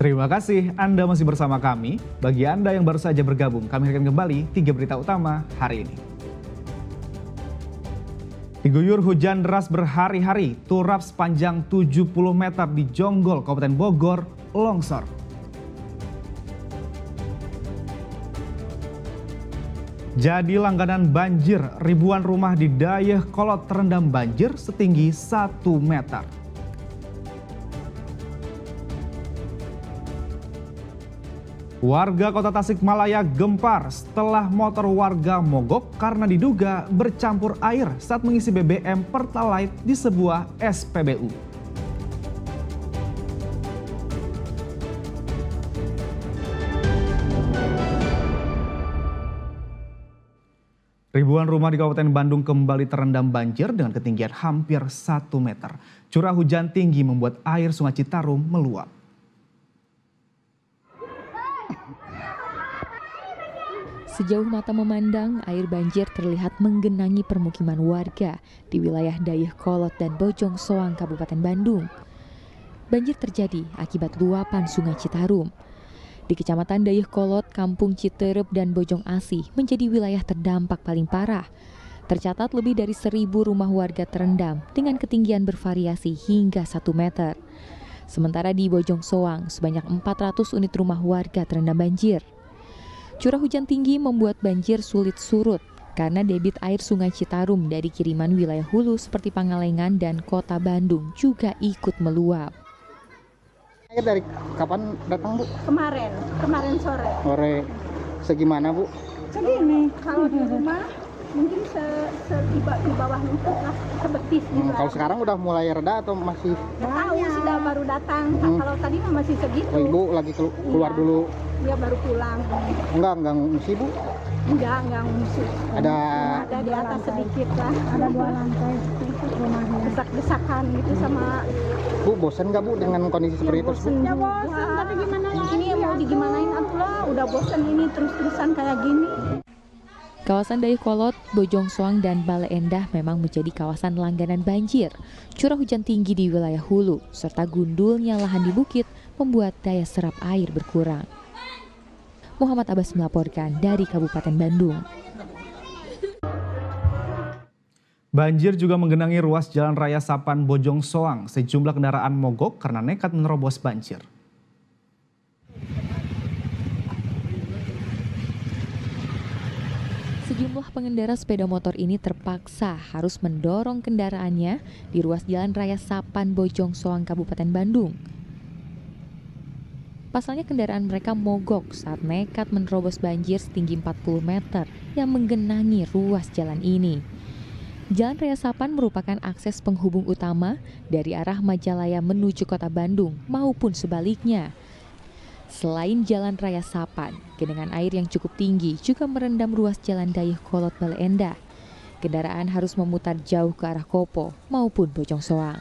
Terima kasih Anda masih bersama kami. Bagi Anda yang baru saja bergabung, kami akan kembali 3 berita utama hari ini. Diguyur hujan deras berhari-hari, turap sepanjang 70 meter di Jonggol, Kabupaten Bogor, longsor. Jadi langganan banjir, ribuan rumah di Dayakolot terendam banjir setinggi 1 meter. Warga Kota Tasikmalaya gempar setelah motor warga mogok karena diduga bercampur air saat mengisi BBM Pertalite di sebuah SPBU. Ribuan rumah di Kabupaten Bandung kembali terendam banjir dengan ketinggian hampir 1 meter. Curah hujan tinggi membuat air Sungai Citarum meluap. Sejauh mata memandang, air banjir terlihat menggenangi permukiman warga di wilayah Dayakolot dan Bojong Soang, Kabupaten Bandung. Banjir terjadi akibat luapan Sungai Citarum. Di Kecamatan Dayakolot, Kampung Citerep dan Bojong Asih menjadi wilayah terdampak paling parah. Tercatat lebih dari 1.000 rumah warga terendam dengan ketinggian bervariasi hingga 1 meter. Sementara di Bojong Soang, sebanyak 400 unit rumah warga terendam banjir. Curah hujan tinggi membuat banjir sulit surut karena debit air Sungai Citarum dari kiriman wilayah hulu seperti Pangalengan dan Kota Bandung juga ikut meluap. Air dari kapan datang, Bu? Kemarin sore. Sore. Segimana, Bu? Segini, kalau di rumah mungkin di bawah lutut lah, sebetis gitu. Kalau sekarang udah mulai reda atau masih? Tahu sudah baru datang. Kalau tadi mah masih segitu. Oh, Ibu lagi keluar Iya. dulu. Dia baru pulang. Enggak ngungsi, Bu? Enggak ngungsi. Ada di atas sedikit lah. Ada 2 lantai rumahnya. Desak-desakan gitu sama. Bu, bosan nggak, Bu, dengan kondisi seperti itu, Bu? Ya bosan, tapi gimana lagi? Ini mau digimanain atulah, udah bosan ini terus-terusan kayak gini. Kawasan Dayakolot, Bojong Soang, dan Bale Endah memang menjadi kawasan langganan banjir. Curah hujan tinggi di wilayah hulu, serta gundulnya lahan di bukit membuat daya serap air berkurang. Muhammad Abbas melaporkan dari Kabupaten Bandung. Banjir juga menggenangi ruas Jalan Raya Sapan Bojong Soang. Sejumlah kendaraan mogok karena nekat menerobos banjir. Sejumlah pengendara sepeda motor ini terpaksa harus mendorong kendaraannya di ruas Jalan Raya Sapan Bojong Soang, Kabupaten Bandung. Pasalnya kendaraan mereka mogok saat nekat menerobos banjir setinggi 40 meter yang menggenangi ruas jalan ini. Jalan Raya Sapan merupakan akses penghubung utama dari arah Majalaya menuju Kota Bandung maupun sebaliknya. Selain Jalan Raya Sapan, genangan air yang cukup tinggi juga merendam ruas Jalan Dayakolot Bale Endah. Kendaraan harus memutar jauh ke arah Kopo maupun Bojong Soang.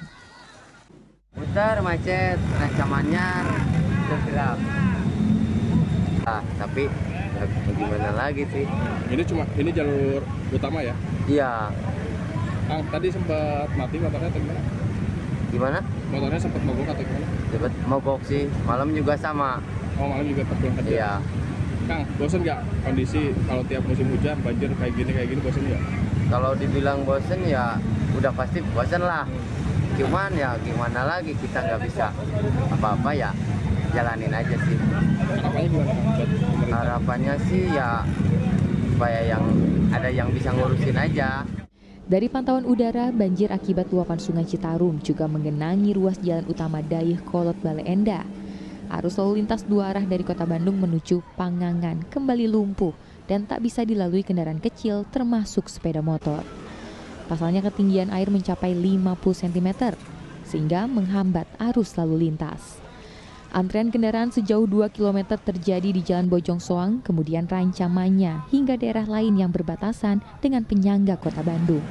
Putar macet, ancamannya gelap. Tapi gimana lagi sih? Ini jalur utama ya? Iya. Tadi sempat mati motornya atau gimana? Gimana? Motornya sempat mogok atau gimana? Cepet mogok sih. Malam juga sama. Oh, malam juga terpulang kerja. Iya. Kang, bosen nggak kondisi kalau tiap musim hujan banjir kayak gini bosen nggak? Kalau dibilang bosen ya udah pasti bosen lah. Cuman ya gimana lagi, kita nggak bisa apa-apa ya, jalanin aja sih. Harapannya gimana, Kang? Buat pemerintah? Harapannya sih ya supaya ada yang bisa ngurusin aja. Dari pantauan udara, banjir akibat luapan Sungai Citarum juga menggenangi ruas jalan utama Dayakolot Bale Endah. Arus lalu lintas 2 arah dari Kota Bandung menuju Pangangan kembali lumpuh dan tak bisa dilalui kendaraan kecil termasuk sepeda motor. Pasalnya ketinggian air mencapai 50 cm sehingga menghambat arus lalu lintas. Antrean kendaraan sejauh 2 km terjadi di Jalan Bojong Soang, kemudian Rancamannya hingga daerah lain yang berbatasan dengan penyangga Kota Bandung.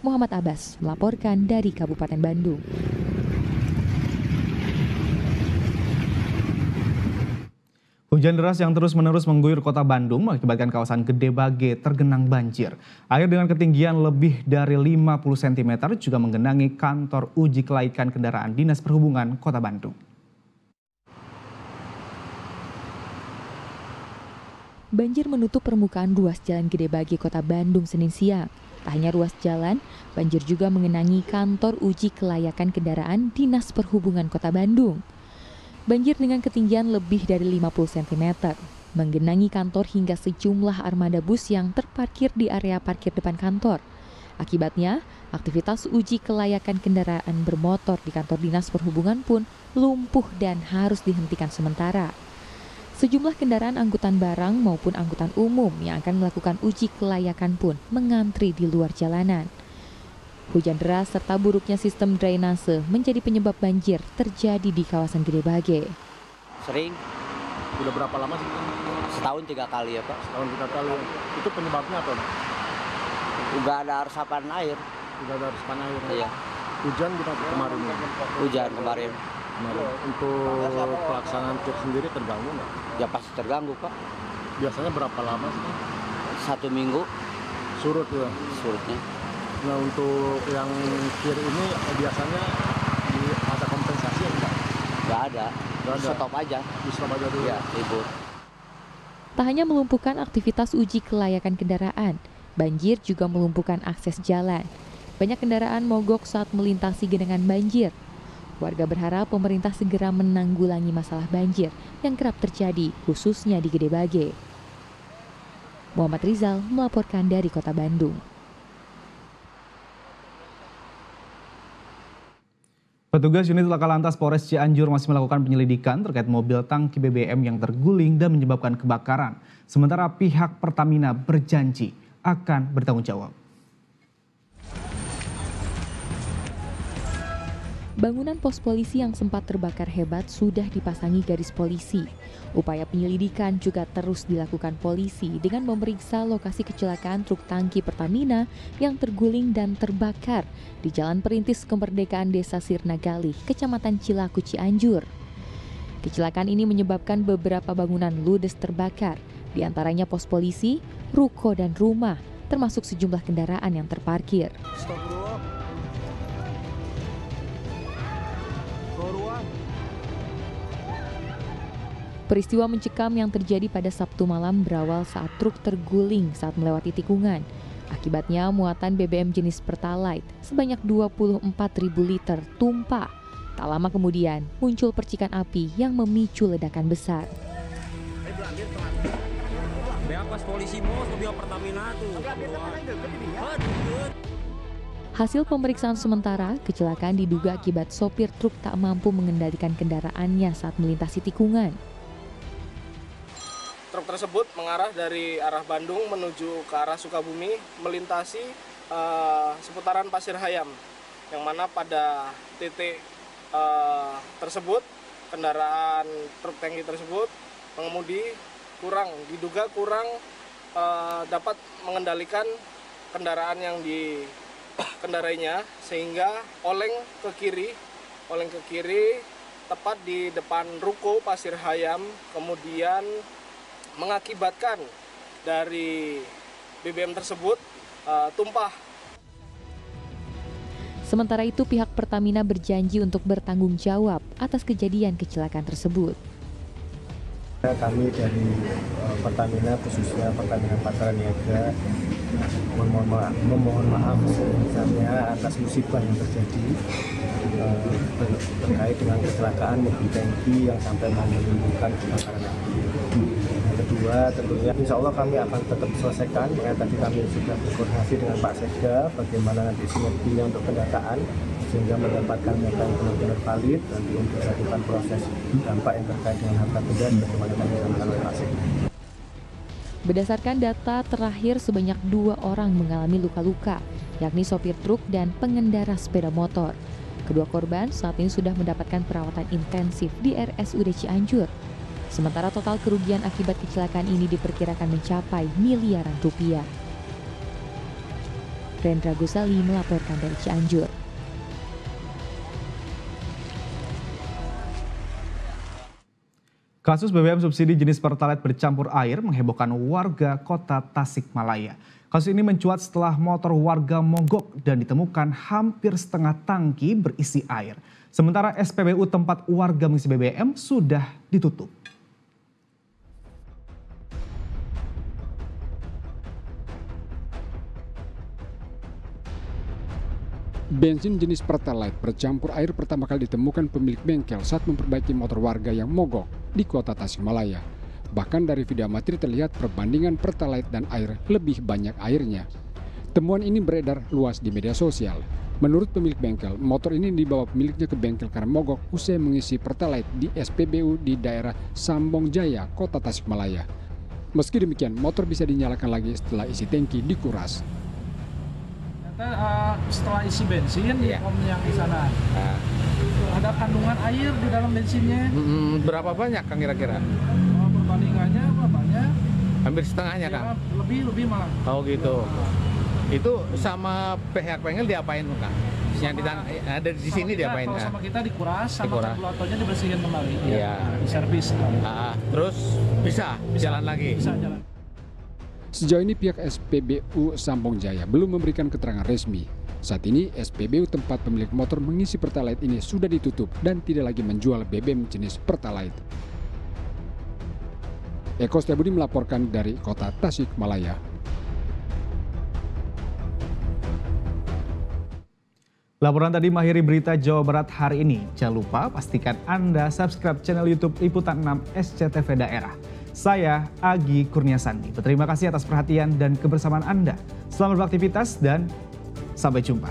Muhammad Abbas melaporkan dari Kabupaten Bandung. Hujan deras yang terus-menerus mengguyur kota Bandung mengakibatkan kawasan Gede Bage tergenang banjir. Air dengan ketinggian lebih dari 50 cm juga menggenangi kantor uji kelaikan kendaraan Dinas Perhubungan Kota Bandung. Banjir menutup permukaan ruas Jalan Gede Bage Kota Bandung Senin siang. Tak hanya ruas jalan, banjir juga mengenangi kantor uji kelayakan kendaraan Dinas Perhubungan Kota Bandung. Banjir dengan ketinggian lebih dari 50 cm menggenangi kantor hingga sejumlah armada bus yang terparkir di area parkir depan kantor. Akibatnya, aktivitas uji kelayakan kendaraan bermotor di kantor Dinas Perhubungan pun lumpuh dan harus dihentikan sementara. Sejumlah kendaraan angkutan barang maupun angkutan umum yang akan melakukan uji kelayakan pun mengantri di luar jalanan. Hujan deras serta buruknya sistem drainase menjadi penyebab banjir terjadi di kawasan Gede Bage. Sering. Udah berapa lama sih? Setahun 3 kali ya Pak. Setahun 3 kali. Itu penyebabnya apa? Udah ada resapan air. Udah ada resapan air. Iya. Hujan kita kemarin. Hujan kemarin. Untuk pelaksanaan truk sendiri terganggu nggak? Ya pasti terganggu Pak. Biasanya berapa lama sih? 1 minggu. Surut ya? Surutnya. Nah untuk yang kir ini biasanya ada kompensasi enggak? Nggak ada. Nggak ada. Stop aja. Di stop aja dulu. Ya, libur. Tak hanya melumpuhkan aktivitas uji kelayakan kendaraan, banjir juga melumpuhkan akses jalan. Banyak kendaraan mogok saat melintasi genangan banjir. Warga berharap pemerintah segera menanggulangi masalah banjir yang kerap terjadi, khususnya di Gede Bage. Muhammad Rizal melaporkan dari Kota Bandung. Petugas unit laka lantas Polres Cianjur masih melakukan penyelidikan terkait mobil tangki BBM yang terguling dan menyebabkan kebakaran. Sementara pihak Pertamina berjanji akan bertanggung jawab. Bangunan pos polisi yang sempat terbakar hebat sudah dipasangi garis polisi. Upaya penyelidikan juga terus dilakukan polisi dengan memeriksa lokasi kecelakaan truk tangki Pertamina yang terguling dan terbakar di Jalan Perintis Kemerdekaan Desa Sirnagalih, Kecamatan Cilaku, Cianjur. Kecelakaan ini menyebabkan beberapa bangunan ludes terbakar, di antaranya pos polisi, ruko dan rumah, termasuk sejumlah kendaraan yang terparkir. Peristiwa mencekam yang terjadi pada Sabtu malam berawal saat truk terguling saat melewati tikungan. Akibatnya muatan BBM jenis Pertalite sebanyak 24.000 liter tumpah. Tak lama kemudian muncul percikan api yang memicu ledakan besar. Hasil pemeriksaan sementara, kecelakaan diduga akibat sopir truk tak mampu mengendalikan kendaraannya saat melintasi tikungan. Truk tersebut mengarah dari arah Bandung menuju ke arah Sukabumi, melintasi seputaran Pasir Hayam, yang mana pada titik tersebut kendaraan truk tangki tersebut pengemudi diduga kurang dapat mengendalikan kendaraan yang dikendarainya sehingga oleng ke kiri tepat di depan ruko Pasir Hayam, kemudian mengakibatkan dari BBM tersebut tumpah. Sementara itu pihak Pertamina berjanji untuk bertanggung jawab atas kejadian kecelakaan tersebut. Kami dari Pertamina, khususnya Pertamina Patraniaga, memohon maaf sebesar-besarnya atas musibah yang terjadi terkait dengan kecelakaan mobil tangki yang sampai menimbulkan kebakaran api. Kedua, tentunya insya Allah kami akan tetap selesaikan. Tadi kami sudah berkoordinasi dengan Pak Sekda bagaimana nanti sinerginya untuk pendataan sehingga mendapatkan data yang benar-benar valid nanti untuk melakukan proses dampak yang terkait dengan harta benda bagaimana kami lakukan oleh Pak Sekda. Berdasarkan data terakhir sebanyak 2 orang mengalami luka-luka, yakni sopir truk dan pengendara sepeda motor. Kedua korban saat ini sudah mendapatkan perawatan intensif di RSUD Cianjur. Sementara total kerugian akibat kecelakaan ini diperkirakan mencapai miliaran rupiah. Rendra Gusali melaporkan dari Cianjur. Kasus BBM subsidi jenis Pertalite bercampur air menghebohkan warga kota Tasikmalaya. Kasus ini mencuat setelah motor warga mogok dan ditemukan hampir setengah tangki berisi air. Sementara SPBU tempat warga mengisi BBM sudah ditutup. Bensin jenis Pertalite bercampur air pertama kali ditemukan pemilik bengkel saat memperbaiki motor warga yang mogok di kota Tasikmalaya. Bahkan dari video amatir terlihat perbandingan Pertalite dan air lebih banyak airnya. Temuan ini beredar luas di media sosial. Menurut pemilik bengkel, motor ini dibawa pemiliknya ke bengkel karena mogok usai mengisi Pertalite di SPBU di daerah Sambong Jaya, kota Tasikmalaya. Meski demikian, motor bisa dinyalakan lagi setelah isi tangki dikuras. Setelah isi bensin di pom yang di sana ada kandungan air di dalam bensinnya. Berapa banyak Kang kira-kira? Perbandingannya banyak. Hampir setengahnya Ya, Kang? Lebih malah. Oh gitu. Itu sama pihak bengkel diapain Kang? Yang ada di sini diapain? Kalau sama kita dikuras, sama kalkulatornya dibersihin kembali. Iya. Diservis. Terus bisa jalan lagi? Bisa jalan. Sejauh ini pihak SPBU Sambong Jaya belum memberikan keterangan resmi. Saat ini SPBU tempat pemilik motor mengisi Pertalite ini sudah ditutup dan tidak lagi menjual BBM jenis Pertalite. Eko Setiabudi melaporkan dari kota Tasikmalaya. Laporan tadi mengakhiri berita Jawa Barat hari ini. Jangan lupa pastikan Anda subscribe channel YouTube Liputan 6 SCTV Daerah. Saya Agi Kurniasandi. Berterima kasih atas perhatian dan kebersamaan Anda. Selamat beraktivitas dan sampai jumpa.